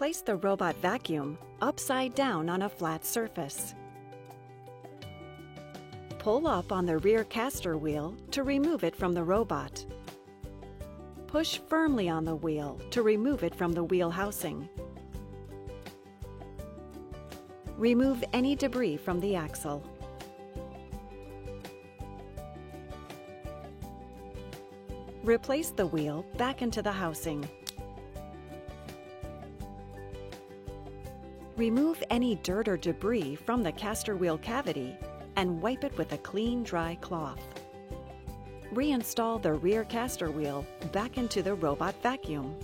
Place the robot vacuum upside down on a flat surface. Pull up on the rear caster wheel to remove it from the robot. Push firmly on the wheel to remove it from the wheel housing. Remove any debris from the axle. Replace the wheel back into the housing. Remove any dirt or debris from the caster wheel cavity and wipe it with a clean, dry cloth. Reinstall the rear caster wheel back into the robot vacuum.